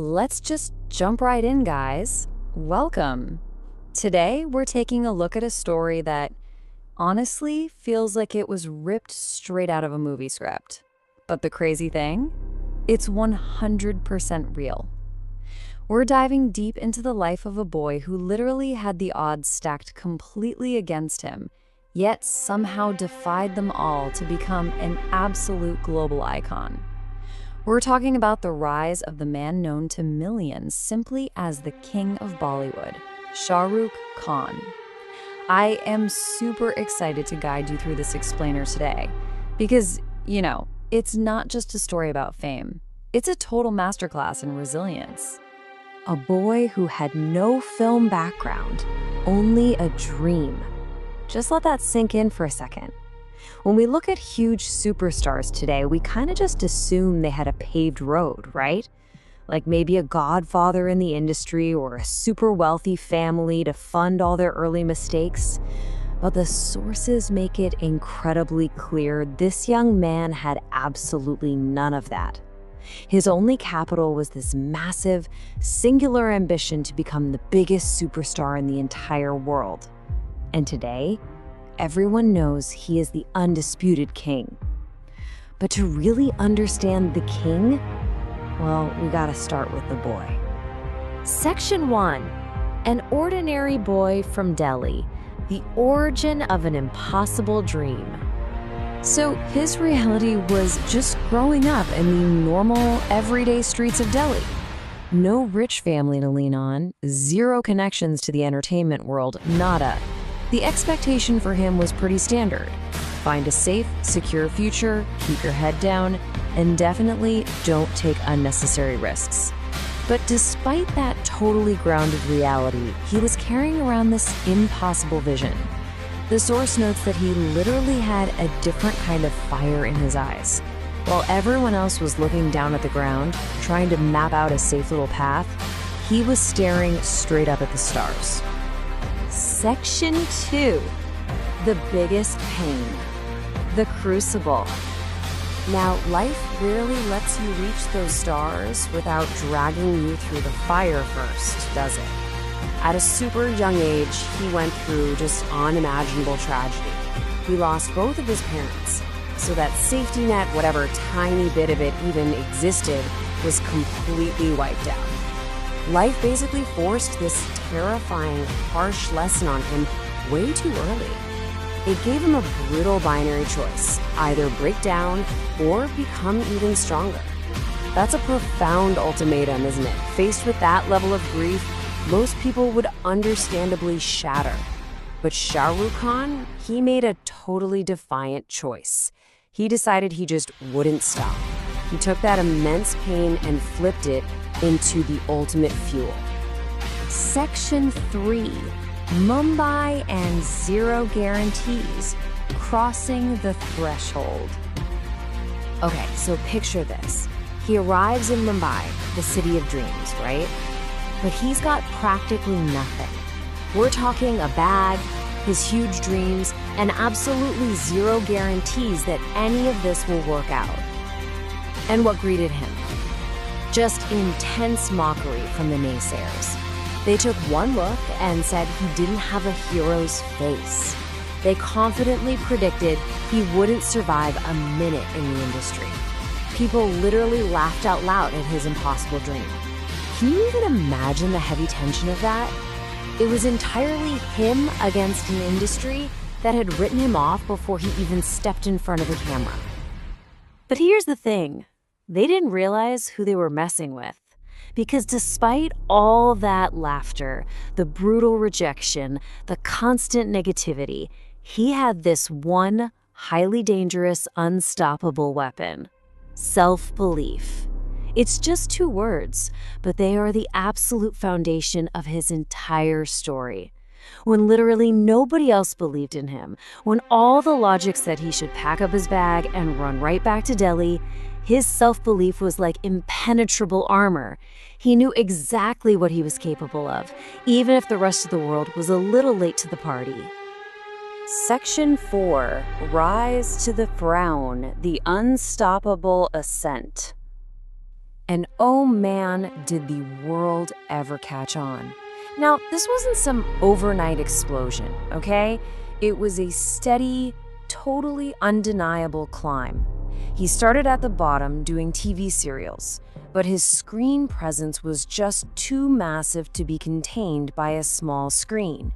Let's just jump right in, guys. Welcome. Today, we're taking a look at a story that honestly feels like it was ripped straight out of a movie script. But the crazy thing? It's 100% real. We're diving deep into the life of a boy who literally had the odds stacked completely against him, yet somehow defied them all to become an absolute global icon. We're talking about the rise of the man known to millions simply as the King of Bollywood, Shah Rukh Khan. I am super excited to guide you through this explainer today because, it's not just a story about fame. It's a total masterclass in resilience. A boy who had no film background, only a dream. Just let that sink in for a second. When we look at huge superstars today, we kind of just assume they had a paved road, right? Like maybe a godfather in the industry or a super wealthy family to fund all their early mistakes. But the sources make it incredibly clear this young man had absolutely none of that. His only capital was this massive, singular ambition to become the biggest superstar in the entire world. And today, everyone knows he is the undisputed king. But to really understand the king, well, we gotta start with the boy. Section 1. An ordinary boy from Delhi, the origin of an impossible dream. So his reality was just growing up in the normal, everyday streets of Delhi. No rich family to lean on, zero connections to the entertainment world, nada. The expectation for him was pretty standard. Find a safe, secure future, keep your head down, and definitely don't take unnecessary risks. But despite that totally grounded reality, he was carrying around this impossible vision. The source notes that he literally had a different kind of fire in his eyes. While everyone else was looking down at the ground, trying to map out a safe little path, he was staring straight up at the stars. Section 2. The biggest pain. The crucible. Now, life rarely lets you reach those stars without dragging you through the fire first, does it? At a super young age, he went through just unimaginable tragedy. He lost both of his parents, so that safety net, whatever tiny bit of it even existed, was completely wiped out. Life basically forced this terrifying, harsh lesson on him way too early. It gave him a brutal binary choice, either break down or become even stronger. That's a profound ultimatum, isn't it? Faced with that level of grief, most people would understandably shatter. But Shah Rukh Khan, he made a totally defiant choice. He decided he just wouldn't stop. He took that immense pain and flipped it into the ultimate fuel. Section 3. Mumbai and zero guarantees. Crossing the threshold. Okay, so picture this. He arrives in Mumbai, the city of dreams, right? But he's got practically nothing. We're talking a bag, his huge dreams, and absolutely zero guarantees that any of this will work out. And what greeted him? Just intense mockery from the naysayers. They took one look and said he didn't have a hero's face. They confidently predicted he wouldn't survive a minute in the industry. People literally laughed out loud at his impossible dream. Can you even imagine the heavy tension of that? It was entirely him against an industry that had written him off before he even stepped in front of a camera. But here's the thing. They didn't realize who they were messing with. Because despite all that laughter, the brutal rejection, the constant negativity, he had this one highly dangerous, unstoppable weapon: self-belief. It's just 2 words, but they are the absolute foundation of his entire story. When literally nobody else believed in him, when all the logic said he should pack up his bag and run right back to Delhi, his self-belief was like impenetrable armor. He knew exactly what he was capable of, even if the rest of the world was a little late to the party. Section 4. Rise to the Throne, the Unstoppable Ascent. And oh man, did the world ever catch on. Now, this wasn't some overnight explosion, okay? It was a steady, totally undeniable climb. He started at the bottom doing TV serials, but his screen presence was just too massive to be contained by a small screen.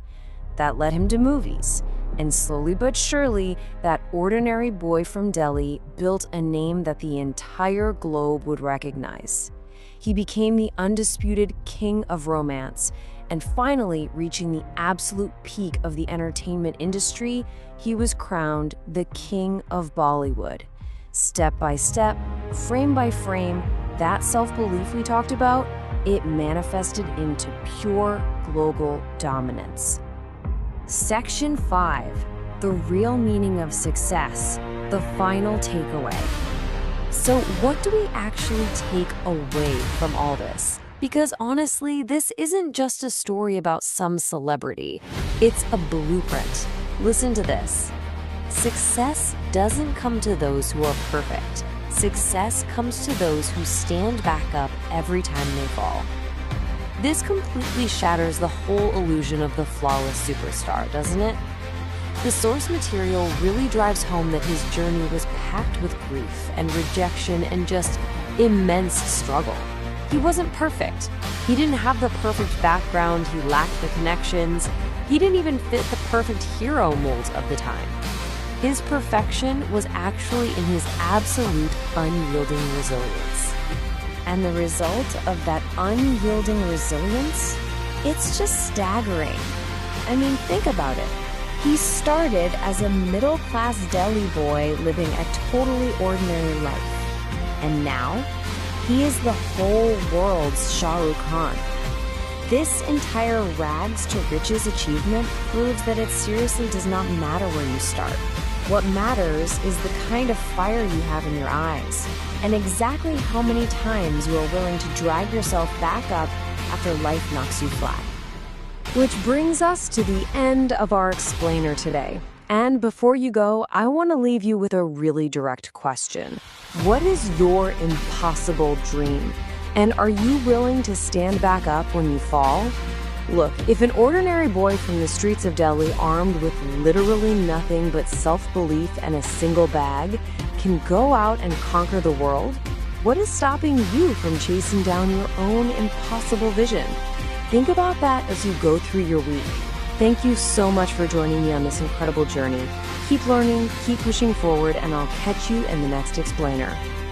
That led him to movies, and slowly but surely, that ordinary boy from Delhi built a name that the entire globe would recognize. He became the undisputed king of romance, and finally, reaching the absolute peak of the entertainment industry, he was crowned the king of Bollywood. Step by step, frame by frame, that self-belief we talked about, it manifested into pure global dominance. Section 5, the real meaning of success, the final takeaway. So what do we actually take away from all this? Because honestly, this isn't just a story about some celebrity. It's a blueprint. Listen to this. Success doesn't come to those who are perfect. Success comes to those who stand back up every time they fall. This completely shatters the whole illusion of the flawless superstar, doesn't it? The source material really drives home that his journey was packed with grief and rejection and just immense struggle. He wasn't perfect. He didn't have the perfect background, he lacked the connections. He didn't even fit the perfect hero mold of the time. His perfection was actually in his absolute unyielding resilience. And the result of that unyielding resilience, it's just staggering. I mean, think about it. He started as a middle-class Delhi boy living a totally ordinary life. And now, he is the whole world's Shah Rukh Khan. This entire rags to riches achievement proves that it seriously does not matter where you start. What matters is the kind of fire you have in your eyes, and exactly how many times you are willing to drag yourself back up after life knocks you flat. Which brings us to the end of our explainer today. And before you go, I want to leave you with a really direct question. What is your impossible dream? And are you willing to stand back up when you fall? Look, if an ordinary boy from the streets of Delhi, armed with literally nothing but self-belief and a single bag, can go out and conquer the world, what is stopping you from chasing down your own impossible vision? Think about that as you go through your week. Thank you so much for joining me on this incredible journey. Keep learning, keep pushing forward, and I'll catch you in the next explainer.